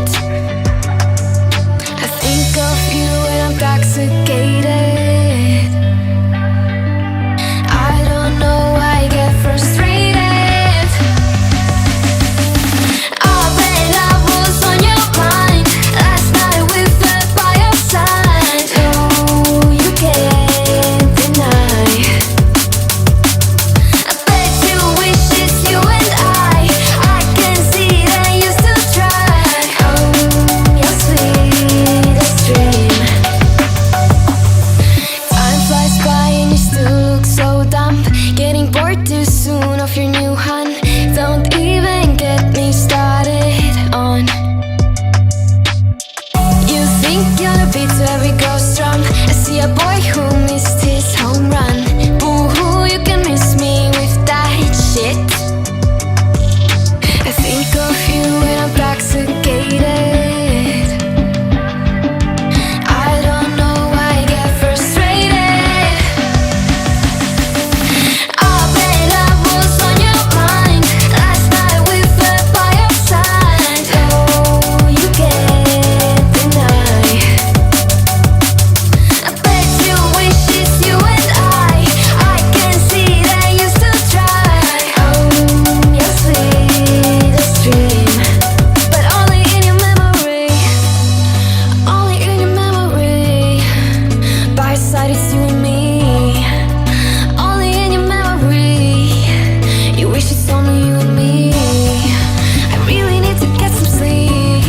I think of you when I'm intoxicated. I don't know why I get frustrated. Oh, babe, I was on your mind. Last night we fell by your side. Oh, you can't deny. I bet you wish it's you and I can see that you still try. Oh, your sweetest dream. Time flies by and you still look so dumb. Getting bored too soon of your new hun. Don't even get me started on. You think you're the beat to every girl's drum. I see a boy who missed his home run. Boo-hoo, you can miss me with that shit. I think of you when I'm intoxicated. I don't know why I get frustrated. Oh, babe, I was on your mind. Last night we fell by your side. Oh, you can't deny. I bet you wish it's you and I can see that you still try. Oh, your sweetest dream. But only in your memory. Only in your memory. By your side it's you and me. Only in your memory. You wish it's only you and me. I really need to get some sleep.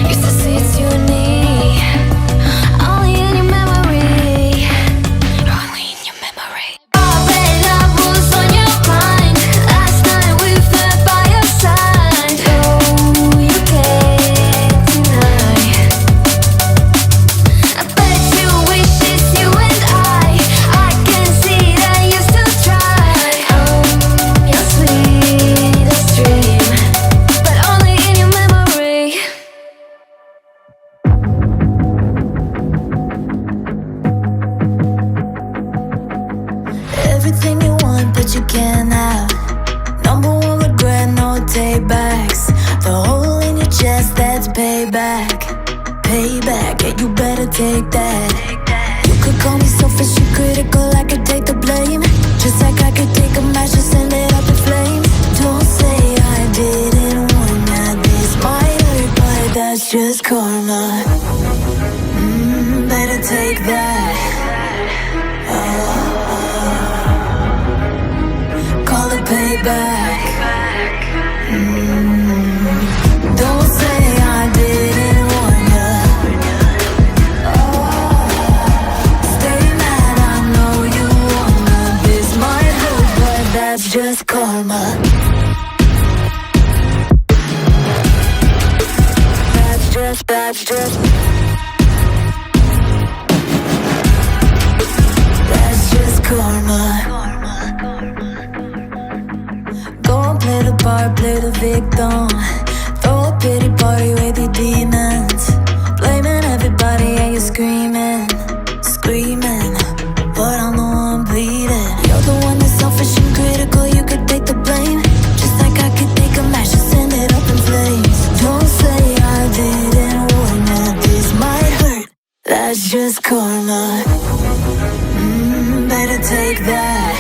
Used to say it's you and me. Only in your memory. Only in your memory. Oh, babe, I was on your mind. Last night we fell by your side. Oh, you can't deny. I bet you wish it's you and I can see that you still try. Oh, your sweetest dream. But only in your memory. Everything you want, but you can't have. Number one regret, no take backs. The hole in your chest, that's payback. Payback, yeah, you better take that. You could call me selfish and critical, I could take the blame. Just like I could take a match and send it up in flames. Don't say I didn't warn ya. This might hurt, but that's just karma. Better take that. Call it payback. Don't say I didn't warn ya. Stay mad, I know you wanna. This might hurt, but that's just karma. That's just That's just karma. Go and play the part, play the victim. Throw a pity party with your demons. Blaming everybody and you're screaming. But I'm the one bleeding. You're the one that's selfish and critical, you could take the blame. Just like I could take a match and send it up in flames. Don't say I didn't warn ya. This might hurt, that's just karma. Better take that.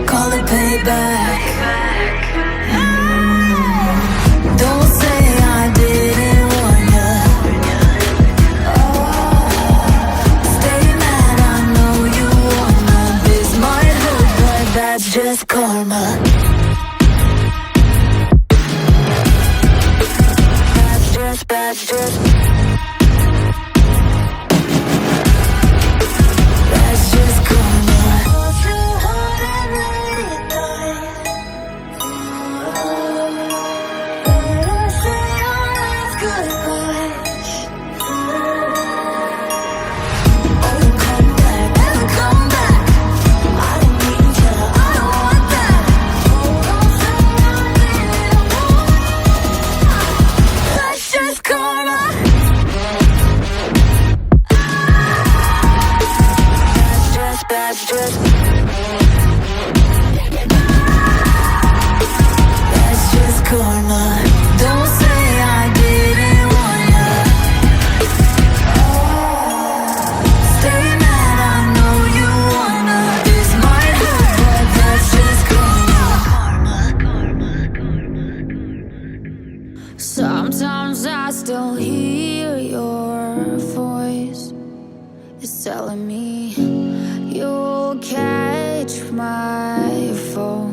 Call it payback. Don't say I didn't warn ya. Stay mad, I know you wanna. This might hurt, but that's just karma. That's just That's just karma. telling me you'll catch my fall.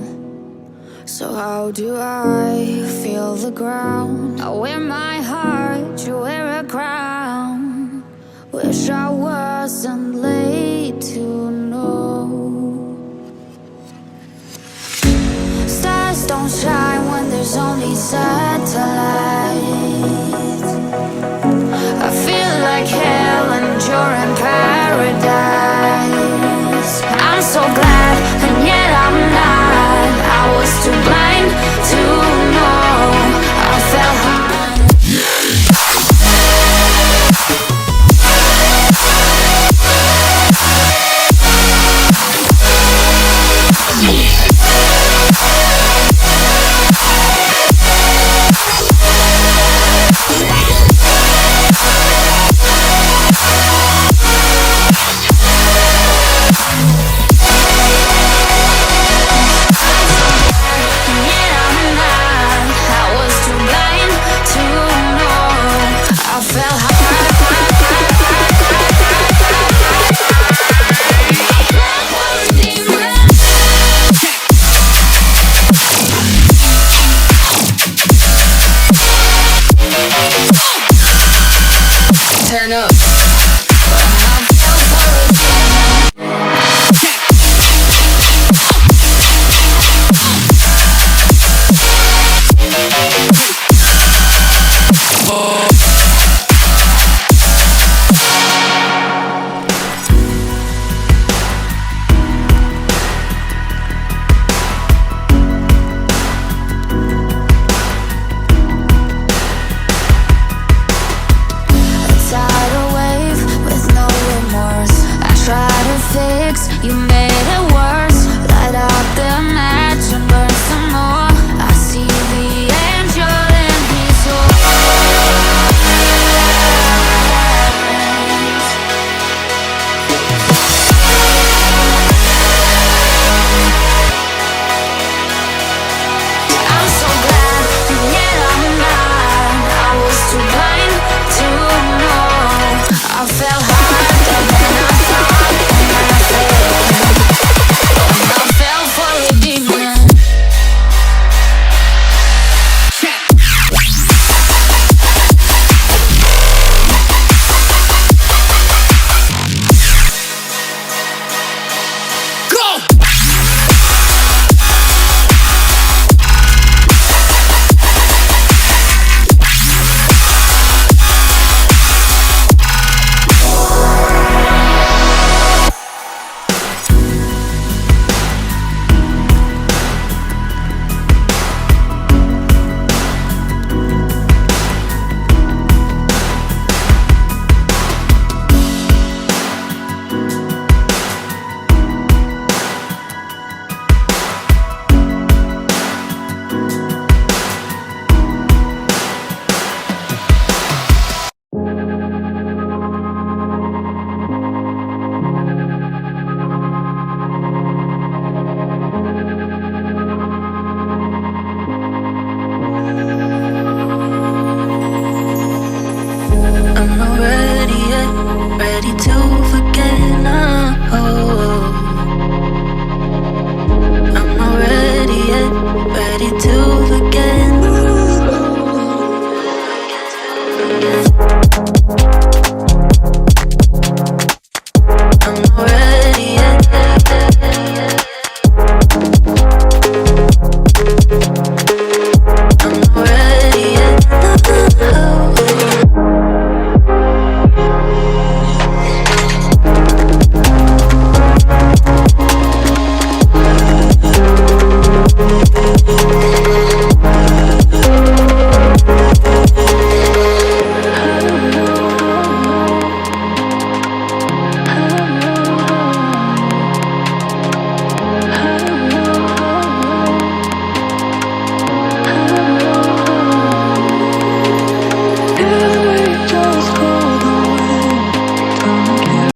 So how do I feel the ground? I wear my heart, you wear a crown. Wish I wasn't late to know. Stars don't shine when there's only satellites.